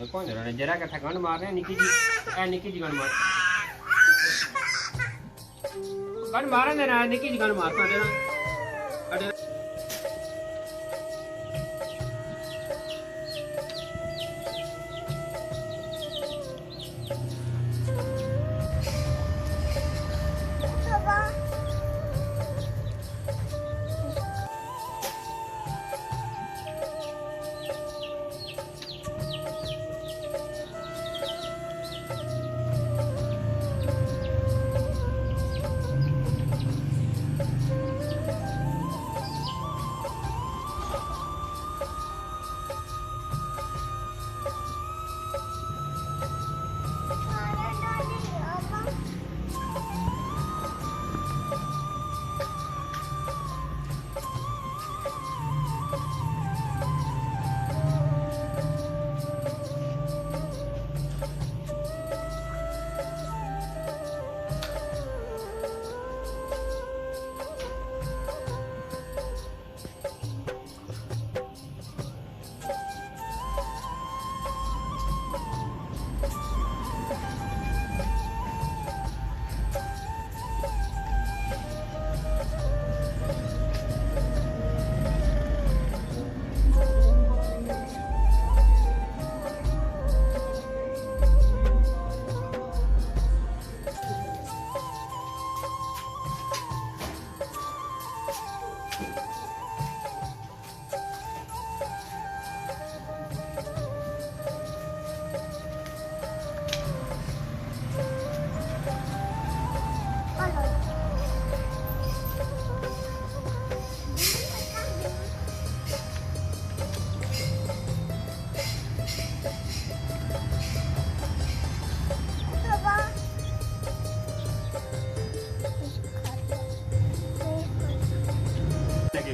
कौन है जरा कथा गंड मार रहे निकी जी निकी जी गंड मार गंड मारे ने ना निकी जी गंड मारता देना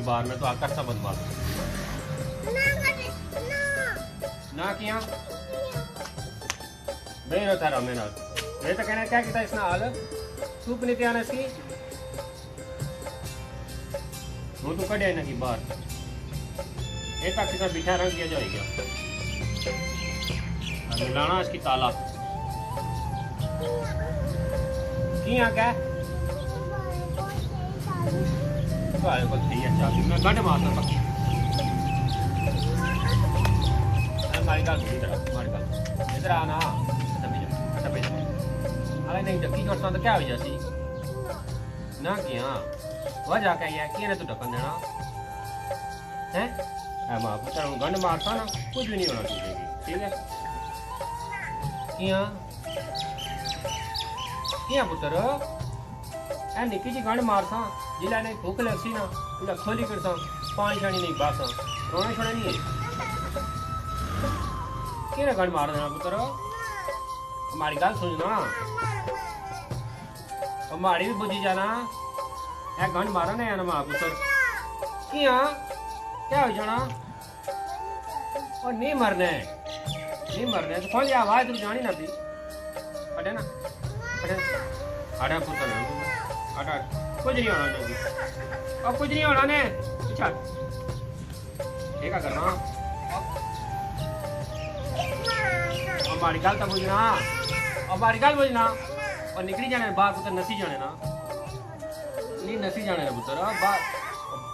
बार में तो आकर सा बदमाश ना किया बेरो तारा मेहनत ये तो कहना क्या किया इसने हाल सूप नहीं आना इसकी वो तो कड़े ना की बार एक तक का बिठा रंग किया जाएगा मिलाना इसकी ताला किया क्या मैं गंड मारता था हमारी गल हमारी गल इधर आना अरे नहीं ढक्की करता तो क्या हो जासी ना किया वजह क्या है कि तू ढक्कन देना है मां पुत्र गंड मारता ना कुछ भी नहीं होना चाहिए ठीक है किया पुत्र ए निकी जी गंड मारता जिला ने भूख लगसी ना उला खोली करता पानी शानी नहीं बासा रोना छोड़ा नहीं है केरा गंड मार देना पुत्र हमारी गल सुनना हमारी भी बुझी जाना ए गंड मारा ना यार मां पुत्र क्या हो जाना और नहीं मरने तो खोल आवाज तू जानी ना भी अटे ना अटे पुत्र अटे कुछ नहीं होना चाहिए अब कुछ नहीं होना ने चल ठीक है करना हमारी गल तो बुझना हमारी गल बुझना और निकली जाने बाहर पुत्र नसी जाने ना नहीं नसी जाने ना पुत्र बाहर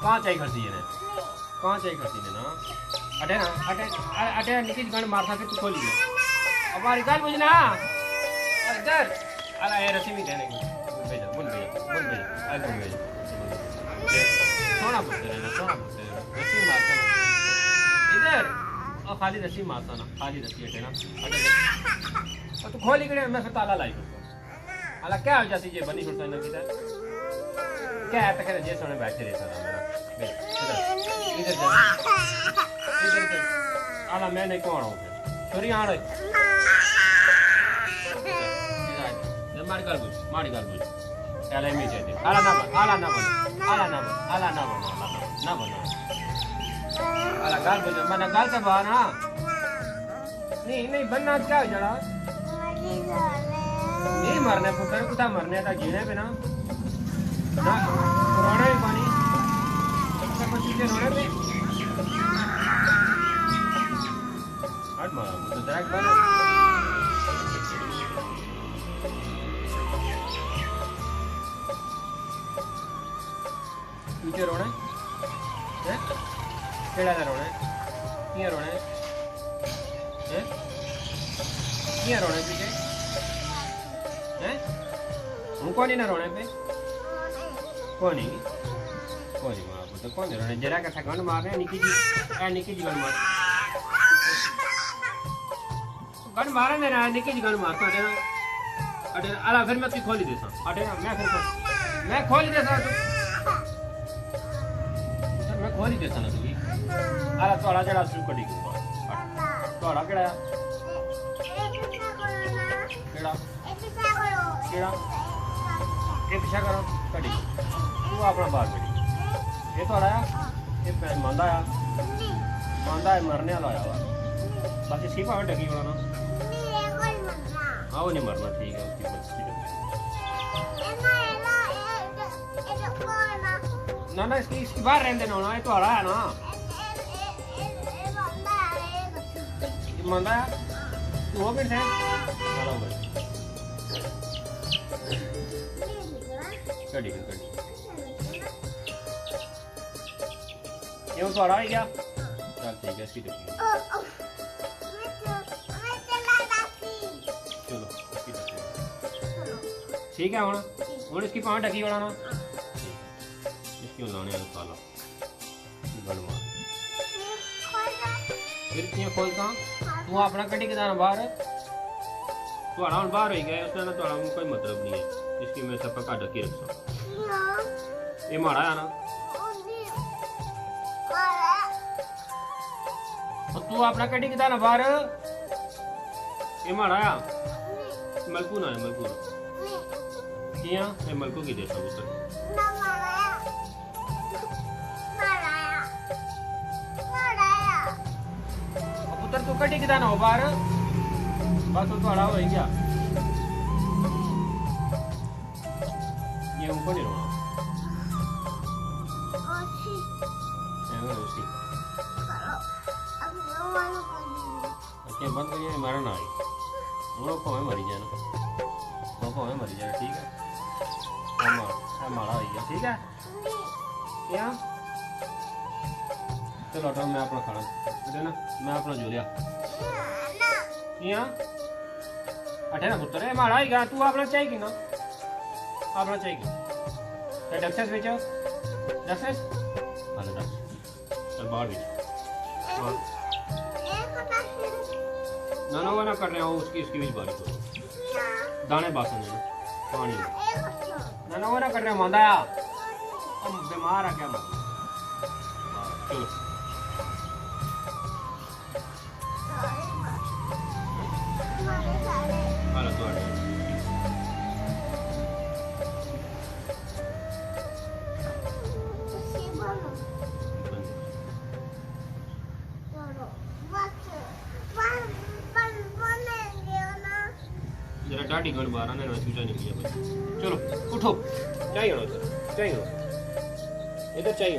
कहाँ चाहिए खर्ची ने ना अटे ना अटे निकली गंड मारता फिर तू खोली हमारी गल बुझना इधर अला ये रसी में देने को बोल भेजा सोना पुत्र है ना रस्सी मारता ना इधर और खाली रस्सी मारता ना खाली रस्सी हटे ना और तू खोली करे मैं फिर ताला लाई करता अला क्या हो जाती ये बनी करता ना किधर क्या है तक जे सोने बैठे रहता था मेरा इधर अला मैं नहीं कौन हूँ छोरी आ रही मारी गाल बुझ एला में चाहिए आला ना बन आला ना आला गाल बुझ मना गाल से बाहर हां नहीं बनना क्या हो जरा नहीं मरने पुत्र कुत्ता मरने था जीने पे ना रोना ही पानी सबसे कुछ चीजें रोने पे हट मारा पुत्र जरा एक बार पीछे रोना है केड़ा रोना है किया रोना है किया रोना है पीछे हैं हूँ कौन ना रोने पे कौन मारा पुत्र कौन रोने जरा का गन मार रहे निकी जी गन मार गन मारे ना निकी जी गन मार अटे अटे अला फिर मैं तू खोली देसा अटे मैं खोली देसा मैं खोली देसा ना तू अला तोड़ा जड़ा शुरू कर दी तोड़ा केड़ा केड़ा केड़ा ये पीछा करो कड़ी तू अपना बाहर बैठी ये तोड़ा ये पैन मांदा है मरने वाला आया वा बाकी इसकी भाव डगी होना ना हाँ वो नहीं मरना ठीक है उसकी बच्ची ना इसकी बाहर रहने देना ये तो आ रहा है ना मंदा है तू हो फिर से कड़ी ये तो आ रहा है क्या चल ठीक है इसकी देखिए चलो इसकी देखिए ठीक है हूँ इसकी पाँव ढकी वाला ना इसकी लाने वाला साला गड़वा फिर किया खोलता तू अपना कटी के दाना बाहर थोड़ा हम बाहर हो गया उसने ना थोड़ा कोई मतलब नहीं है इसकी मैं सब का ढकी रखता ये मारा है ना तू अपना कटी के दाना बाहर ये मारा मलकू ना है मलकू किया ये मलकू की देता पुत्र पुत्र तू कटी के दाना हो बाहर बस तो थोड़ा हो गया ये ऊपर नहीं रोना बंद करिए मारा ना आई हम लोग को मरी जाए ना मरी जाए ठीक है मारा आई है ठीक है क्या चलो हटाओ मैं अपना खाना ना मैं अपना जो लिया अठे ना पुत्र मारा ही तू अपना चाहिए ना अपना चाहिए डक्सेस बेचो डक्सेस चल बाहर बेच ना वो ना कर रहे हो उसकी भी बारिश हो दाने बासन पानी ना वो ना कर रहे हो मांदा हम बीमार आ क्या मार चलो जरा डाडी गण बाहर आने ना छूटा नहीं किया भाई चलो उठो चाहिए इधर चाहिए